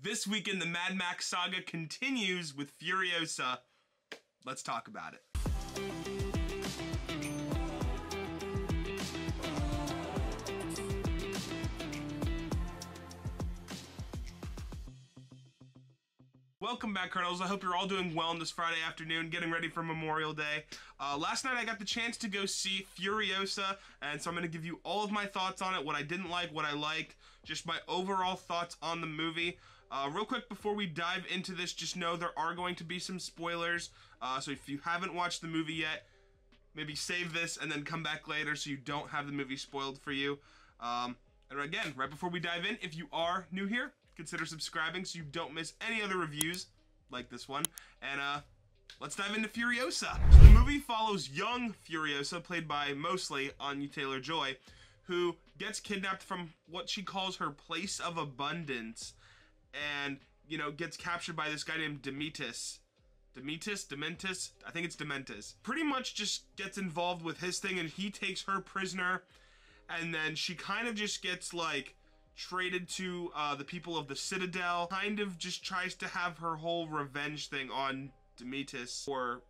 This weekend, the Mad Max Saga continues with Furiosa. Let's talk about it. Welcome back, Kernels. I hope you're all doing well on this Friday afternoon, getting ready for Memorial Day. Last night I got the chance to go see Furiosa, and so I'm going to give you all of my thoughts on it, what I didn't like, what I liked, just my overall thoughts on the movie. Real quick, before we dive into this, just know there are going to be some spoilers, so if you haven't watched the movie yet, maybe save this and then come back later so you don't have the movie spoiled for you. And again, right before we dive in, if you are new here, consider subscribing so you don't miss any other reviews like this one. And let's dive into Furiosa. So the movie follows young Furiosa, played by mostly Anya Taylor-Joy, who gets kidnapped from what she calls her place of abundance, and, you know, gets captured by this guy named Dementus. Dementus? I think it's Dementus. Pretty much just gets involved with his thing, and he takes her prisoner, and then she kind of just gets, like, traded to the people of the Citadel, kind of just tries to have her whole revenge thing on Dementus for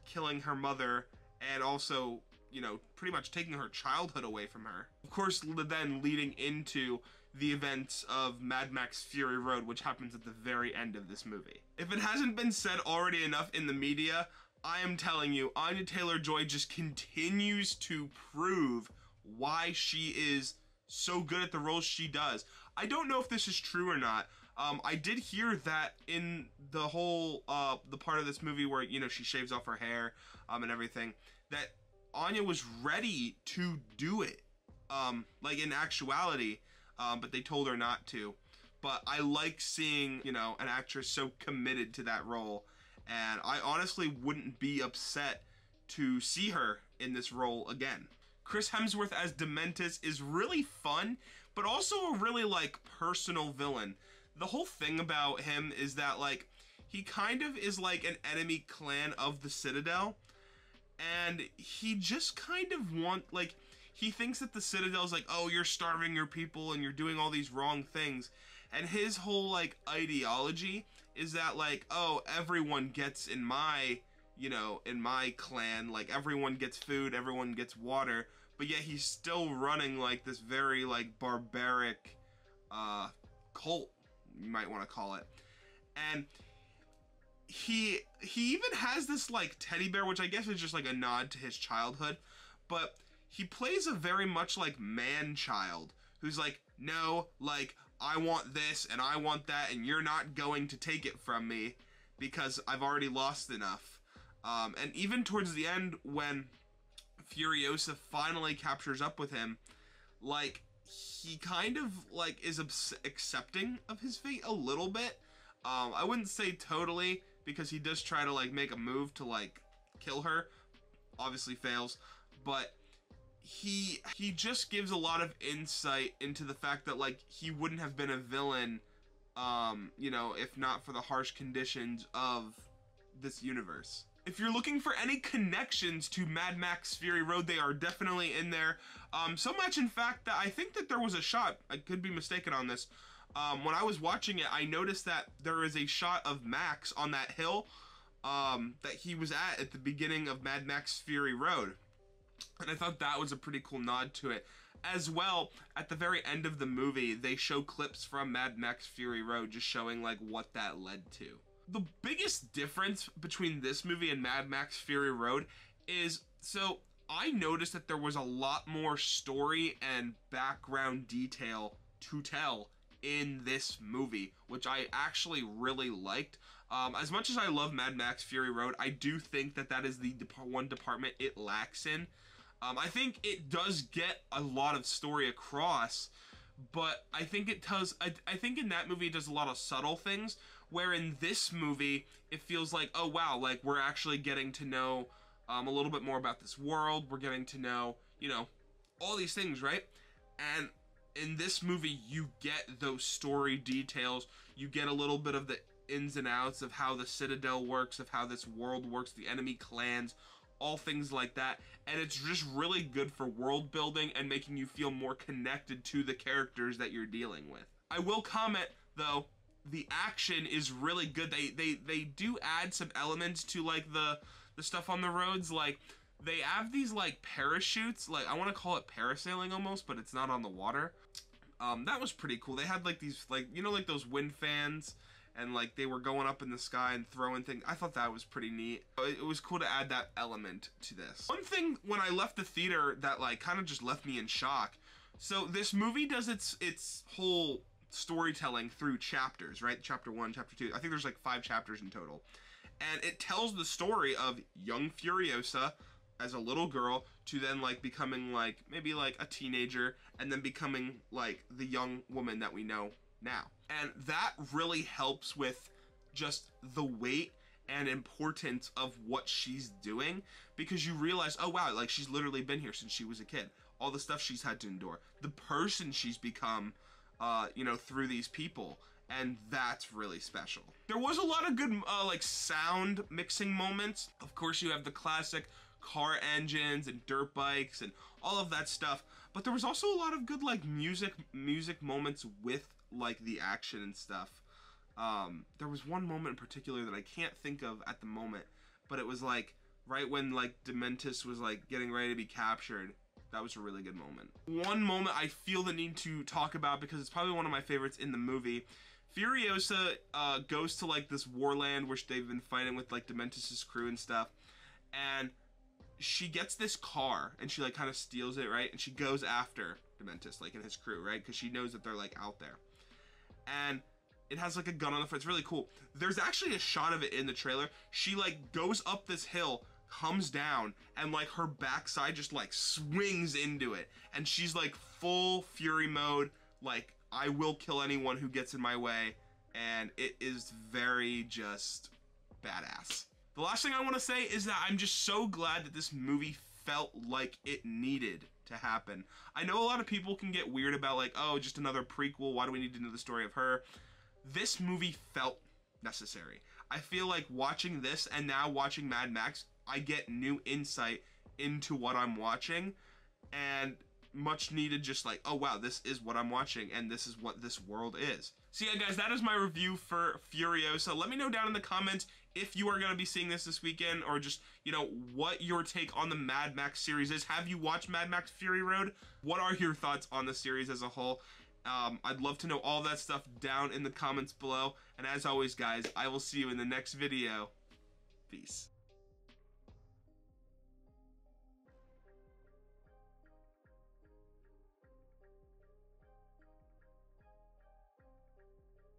killing her mother and also, you know, pretty much taking her childhood away from her. Of course, then leading into the events of Mad Max Fury Road, which happens at the very end of this movie. If it hasn't been said already enough in the media, I am telling you, Anya Taylor-Joy just continues to prove why she is so good at the roles she does. I don't know if this is true or not. I did hear that in the whole, the part of this movie where, you know, she shaves off her hair, and everything, that Anya was ready to do it, like in actuality, but they told her not to. But I like seeing, you know, an actress so committed to that role, and I honestly wouldn't be upset to see her in this role again. Chris Hemsworth as Dementus is really fun, but also a really, like, personal villain. The whole thing about him is that, like, he kind of is like an enemy clan of the Citadel, and he just kind of he thinks that the Citadel's like, oh, you're starving your people and you're doing all these wrong things, and his whole, like, ideology is that, like, oh, everyone gets in my, you know, in my clan, like, everyone gets food, everyone gets water, but yet he's still running, like, this very, like, barbaric, cult, you might want to call it. And he even has this, like, teddy bear, which I guess is just, like, a nod to his childhood, but he plays a very much, like, man-child, who's like, no, like, I want this, and I want that, and you're not going to take it from me, because I've already lost enough. And even towards the end, when Furiosa finally captures up with him, like, he kind of, like, is accepting of his fate a little bit. I wouldn't say totally, because he does try to, like, make a move to, like, kill her. Obviously fails, but he just gives a lot of insight into the fact that, like, he wouldn't have been a villain, you know, if not for the harsh conditions of this universe. If you're looking for any connections to Mad Max Fury Road, they are definitely in there. So much, in fact, that I think that there was a shot, I could be mistaken on this, when I was watching it, I noticed that there is a shot of Max on that hill that he was at the beginning of Mad Max Fury Road. And I thought that was a pretty cool nod to it. As well, at the very end of the movie, they show clips from Mad Max Fury Road, just showing, like, what that led to. The biggest difference between this movie and Mad Max Fury Road is, so I noticed that there was a lot more story and background detail to tell in this movie, which I actually really liked. As much as I love Mad Max Fury Road, I do think that that is the one department it lacks in. I think it does get a lot of story across, but I think it does, I think in that movie it does a lot of subtle things, where in this movie, it feels like, oh wow, like, we're actually getting to know a little bit more about this world, we're getting to know, you know, all these things, right? And in this movie, you get those story details, you get a little bit of the ins and outs of how the Citadel works, of how this world works, the enemy clans, all things like that, and it's just really good for world building and making you feel more connected to the characters that you're dealing with. I will comment, though, the action is really good. They do add some elements to like the stuff on the roads. Like they have these like parachutes, like I want to call it parasailing almost, but it's not on the water. That was pretty cool. They had like these, like, you know, like those wind fans, and like they were going up in the sky and throwing things. I thought that was pretty neat. It was cool to add that element to this. One thing when I left the theater that like kind of just left me in shock. So this movie does its whole storytelling through chapters, right? Chapter 1, chapter 2. I think there's like 5 chapters in total. And it tells the story of young Furiosa as a little girl to then like becoming like maybe like a teenager and then becoming like the young woman that we know now. And that really helps with just the weight and importance of what she's doing, because you realize, oh wow, like she's literally been here since she was a kid. All the stuff she's had to endure, the person she's become, you know, through these people. And that's really special. There was a lot of good like sound mixing moments. Of course, you have the classic car engines and dirt bikes and all of that stuff, but there was also a lot of good like music moments with like the action and stuff. There was one moment in particular that I can't think of at the moment, but it was like right when like Dementus was like getting ready to be captured. That was a really good moment. One moment I feel the need to talk about because it's probably one of my favorites in the movie. Furiosa goes to like this warland where they've been fighting with like Dementus's crew and stuff, and she gets this car and she like kind of steals it, right? And she goes after Dementus like and his crew, right? Because she knows that they're like out there, and it has like a gun on the front. It's really cool. There's actually a shot of it in the trailer. She like goes up this hill, comes down, and like her backside just like swings into it, and she's like full fury mode, like I will kill anyone who gets in my way, and it is very just badass. The last thing I want to say is that I'm just so glad that this movie felt like it needed to happen. I know a lot of people can get weird about like, oh, just another prequel, why do we need to know the story of her? This movie felt necessary. I feel like watching this and now watching Mad Max, I get new insight into what I'm watching, and much needed just like, oh wow, this is what I'm watching and this is what this world is. So yeah guys, that is my review for Furiosa. Let me know down in the comments if you are going to be seeing this weekend, or just, you know, what your take on the Mad Max series is. Have you watched Mad Max Fury Road? What are your thoughts on the series as a whole? I'd love to know all that stuff down in the comments below. And as always guys, I will see you in the next video. Peace.